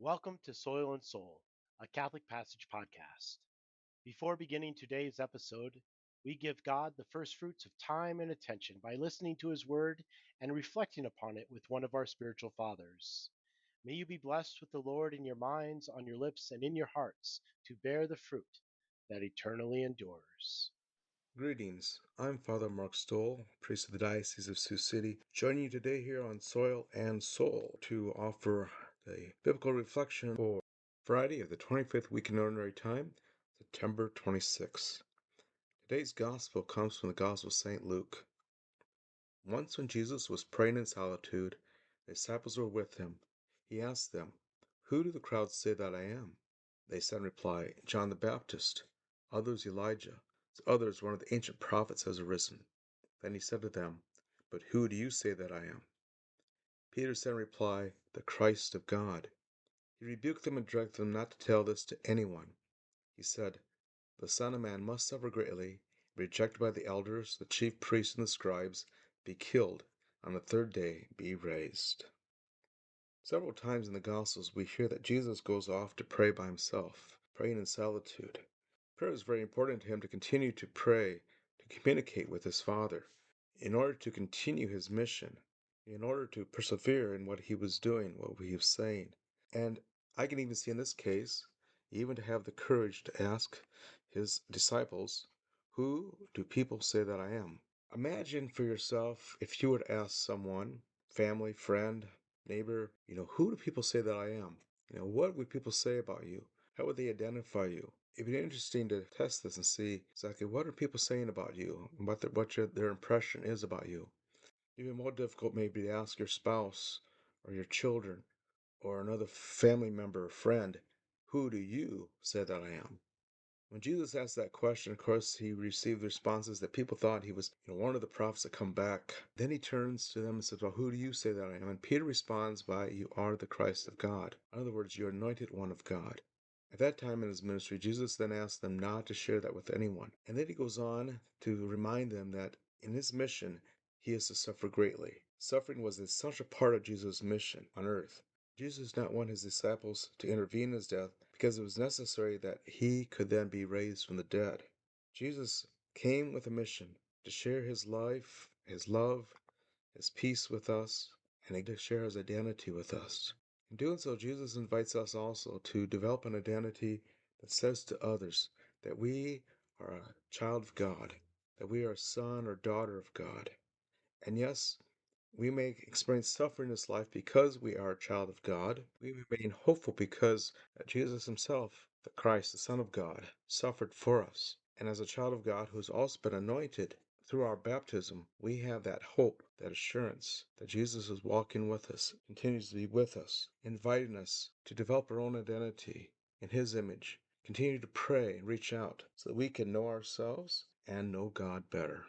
Welcome to Soil and Soul, a Catholic Passage podcast. Before beginning today's episode, we give God the first fruits of time and attention by listening to His Word and reflecting upon it with one of our spiritual fathers. May you be blessed with the Lord in your minds, on your lips, and in your hearts to bear the fruit that eternally endures. Greetings. I'm Father Mark Stoll, priest of the Diocese of Sioux City, joining you today here on Soil and Soul to offer the biblical reflection for Friday of the 25th week in Ordinary Time, September 26th. Today's Gospel comes from the Gospel of St. Luke. Once when Jesus was praying in solitude, the disciples were with him. He asked them, "Who do the crowds say that I am?" They said in reply, "John the Baptist, others Elijah, others one of the ancient prophets has arisen." Then he said to them, "But who do you say that I am?" Peter said in reply, "The Christ of God." He rebuked them and directed them not to tell this to anyone. He said, "The Son of Man must suffer greatly, be rejected by the elders, the chief priests, and the scribes, be killed, on the third day be raised." Several times in the Gospels we hear that Jesus goes off to pray by himself, praying in solitude. Prayer is very important to him to continue to pray, to communicate with his Father, in order to continue his mission, in order to persevere in what he was doing, what he was saying. And I can even see in this case, even to have the courage to ask his disciples, "Who do people say that I am?" Imagine for yourself if you would ask someone, family, friend, neighbor, who do people say that I am? What would people say about you? How would they identify you? It'd be interesting to test this and see exactly what are people saying about you and their impression is about you. Even more difficult maybe to ask your spouse or your children or another family member or friend, "Who do you say that I am?" When Jesus asked that question, of course, he received responses that people thought he was one of the prophets that come back. Then he turns to them and says, "Well, who do you say that I am?" And Peter responds by, "You are the Christ of God." In other words, you're anointed one of God. At that time in his ministry, Jesus then asked them not to share that with anyone. And then he goes on to remind them that in his mission, he is to suffer greatly. Suffering was such a part of Jesus' mission on earth. Jesus did not want his disciples to intervene in his death because it was necessary that he could then be raised from the dead. Jesus came with a mission to share his life, his love, his peace with us, and to share his identity with us. In doing so, Jesus invites us also to develop an identity that says to others that we are a child of God, that we are a son or daughter of God. And yes, we may experience suffering in this life because we are a child of God. We remain hopeful because Jesus himself, the Christ, the Son of God, suffered for us. And as a child of God who has also been anointed through our baptism, we have that hope, that assurance that Jesus is walking with us, continues to be with us, inviting us to develop our own identity in his image, continue to pray and reach out so that we can know ourselves and know God better.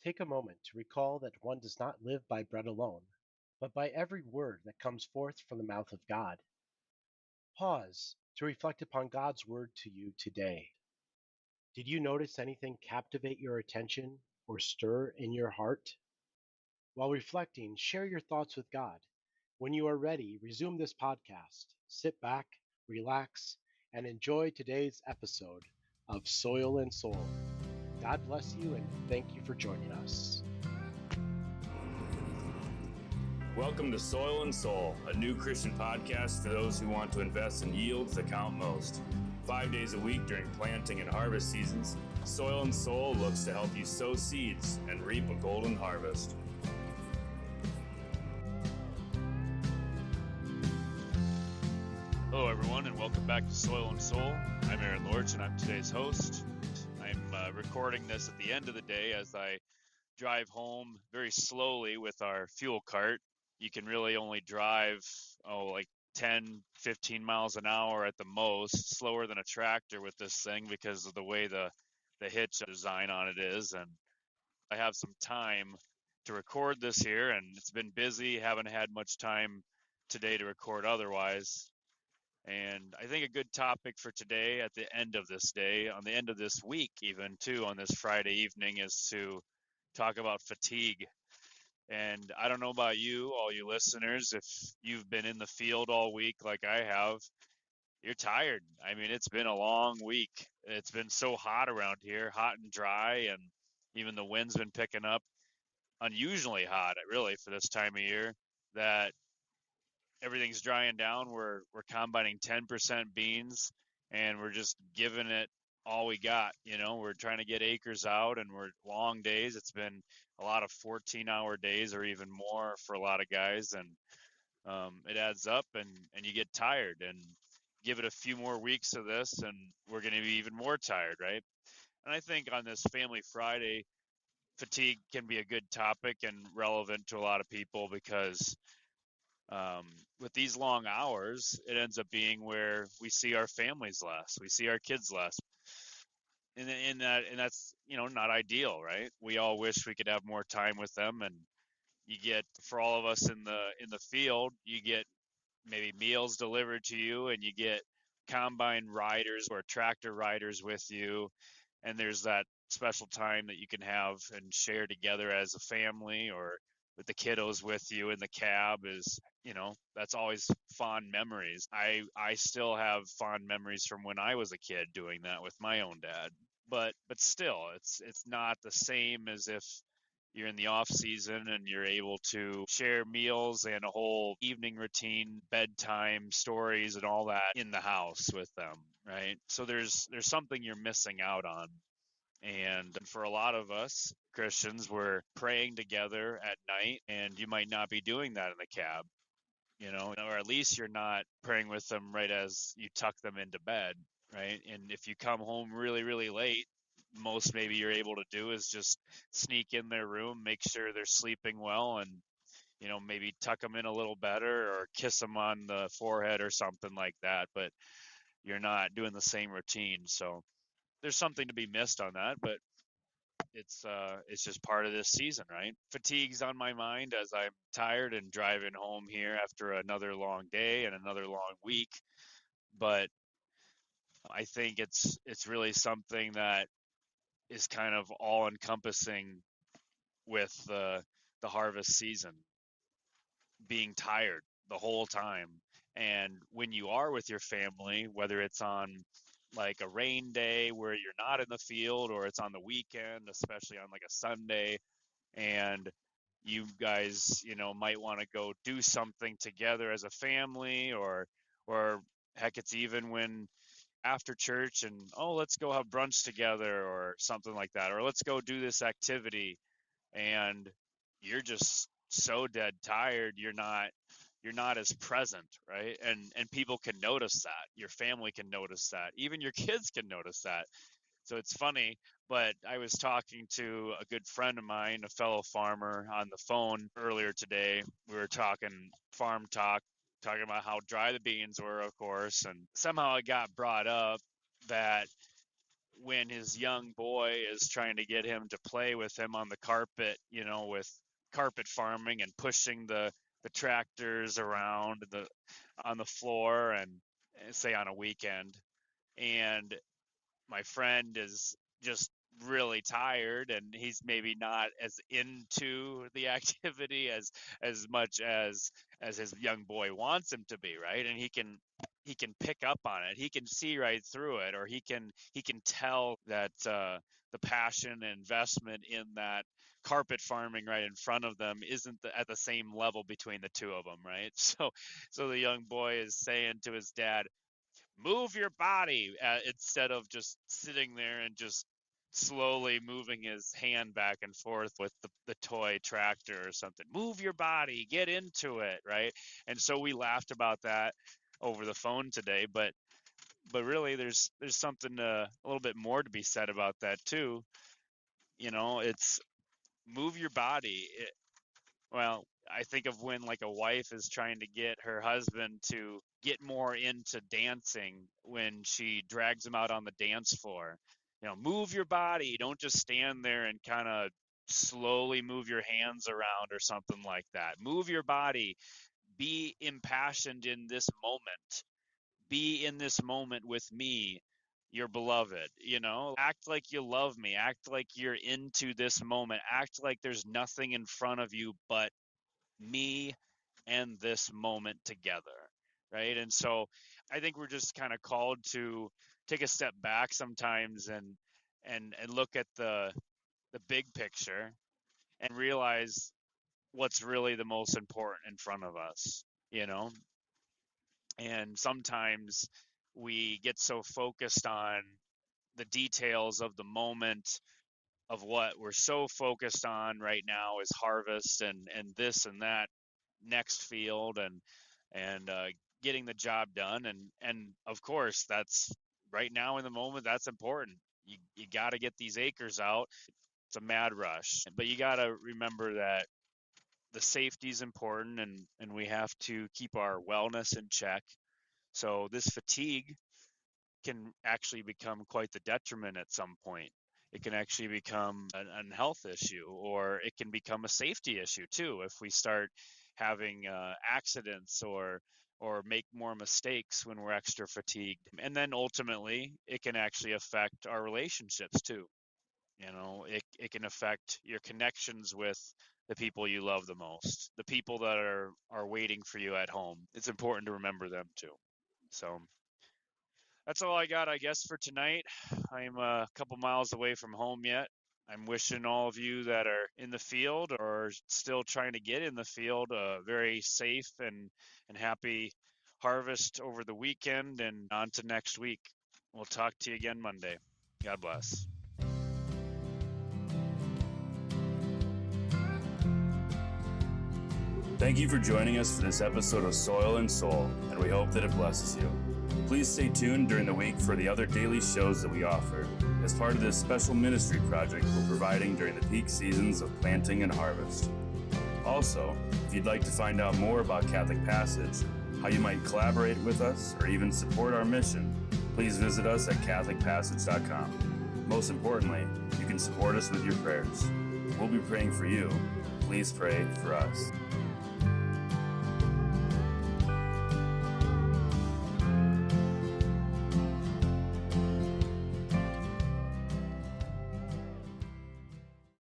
Take a moment to recall that one does not live by bread alone, but by every word that comes forth from the mouth of God. Pause to reflect upon God's word to you today. Did you notice anything captivate your attention or stir in your heart? While reflecting, share your thoughts with God. When you are ready, resume this podcast. Sit back, relax, and enjoy today's episode of Soil and Soul. God bless you and thank you for joining us. Welcome to Soil and Soul, a new Christian podcast for those who want to invest in yields that count most. 5 days a week during planting and harvest seasons, Soil and Soul looks to help you sow seeds and reap a golden harvest. Hello, everyone, and welcome back to Soil and Soul. I'm Aaron Lorch, and I'm today's host. I'm recording this at the end of the day as I drive home very slowly with our fuel cart. You can really only drive, like 10, 15 miles an hour at the most, slower than a tractor with this thing because of the way the hitch design on it is. And I have some time to record this here, and it's been busy. Haven't had much time today to record otherwise. And I think a good topic for today at the end of this day, on the end of this week even too, on this Friday evening, is to talk about fatigue. And I don't know about you, all you listeners, if you've been in the field all week like I have, you're tired. I mean, it's been a long week. It's been so hot around here, hot and dry, and even the wind's been picking up, unusually hot, really, for this time of year, that everything's drying down. We're combining 10% beans, and we're just giving it all we got. We're trying to get acres out, and we're long days. It's been a lot of 14-hour days, or even more for a lot of guys, and it adds up, and you get tired. And give it a few more weeks of this, and we're going to be even more tired, right? And I think on this Family Friday, fatigue can be a good topic and relevant to a lot of people because um, with these long hours, it ends up being where we see our families less, we see our kids less, and that's not ideal, right? We all wish we could have more time with them, and you get, for all of us in the field, you get maybe meals delivered to you, and you get combine riders or tractor riders with you, and there's that special time that you can have and share together as a family, or with the kiddos with you in the cab. Is that's always fond memories. I still have fond memories from when I was a kid doing that with my own dad, but still, it's not the same as if you're in the off season and you're able to share meals and a whole evening routine, bedtime stories and all that in the house with them, right? So there's something you're missing out on. And for a lot of us Christians, we're praying together at night, and you might not be doing that in the cab, or at least you're not praying with them right as you tuck them into bed, right? And if you come home really, really late, most maybe you're able to do is just sneak in their room, make sure they're sleeping well, and maybe tuck them in a little better or kiss them on the forehead or something like that. But you're not doing the same routine, so there's something to be missed on that. But it's just part of this season, right? Fatigue's on my mind as I'm tired and driving home here after another long day and another long week. But I think it's really something that is kind of all encompassing with the harvest season, being tired the whole time. And when you are with your family, whether it's on like a rain day where you're not in the field, or it's on the weekend, especially on like a Sunday, and you guys might want to go do something together as a family, or heck, it's even when after church and, oh, let's go have brunch together or something like that, or let's go do this activity, and you're just so dead tired, you're not as present, right? And people can notice that, your family can notice that, even your kids can notice that. So it's funny, but I was talking to a good friend of mine, a fellow farmer, on the phone earlier today. We were talking farm talk, talking about how dry the beans were, of course, and somehow it got brought up that when his young boy is trying to get him to play with him on the carpet, with carpet farming and pushing the tractors around on the floor, and say on a weekend, and my friend is just really tired, and he's maybe not as into the activity as much as his young boy wants him to be, right? And he can pick up on it, he can see right through it, or he can tell that the passion and investment in that carpet farming right in front of them isn't at the same level between the two of them, right? So the young boy is saying to his dad, move your body, instead of just sitting there and just slowly moving his hand back and forth with the toy tractor or something. Move your body, get into it, right? And so we laughed about that over the phone today, but really there's something a little bit more to be said about that too. It's move your body. Well, I think of when like a wife is trying to get her husband to get more into dancing, when she drags him out on the dance floor. Move your body. Don't just stand there and kind of slowly move your hands around or something like that. Move your body. Be impassioned in this moment. Be in this moment with me. you're beloved, act like you love me, act like you're into this moment, act like there's nothing in front of you but me and this moment together, right? And so I think we're just kind of called to take a step back sometimes and look at the big picture and realize what's really the most important in front of us, you know? And sometimes we get so focused on the details of the moment of what we're so focused on right now is harvest and this and that next field and getting the job done and of course that's right now in the moment that's important. You got to get these acres out. It's a mad rush, but you got to remember that the safety is important and we have to keep our wellness in check. So this fatigue can actually become quite the detriment at some point. It can actually become an health issue, or it can become a safety issue too if we start having accidents or make more mistakes when we're extra fatigued. And then ultimately, it can actually affect our relationships too. It can affect your connections with the people you love the most, the people that are waiting for you at home. It's important to remember them too. So that's all I got, I guess, for tonight. I'm a couple miles away from home yet. I'm wishing all of you that are in the field or still trying to get in the field a very safe and happy harvest over the weekend and on to next week. We'll talk to you again Monday. God bless. Thank you for joining us for this episode of Soil and Soul, and we hope that it blesses you. Please stay tuned during the week for the other daily shows that we offer as part of this special ministry project we're providing during the peak seasons of planting and harvest. Also, if you'd like to find out more about Catholic Passage, how you might collaborate with us, or even support our mission, please visit us at CatholicPassage.com. Most importantly, you can support us with your prayers. We'll be praying for you. Please pray for us.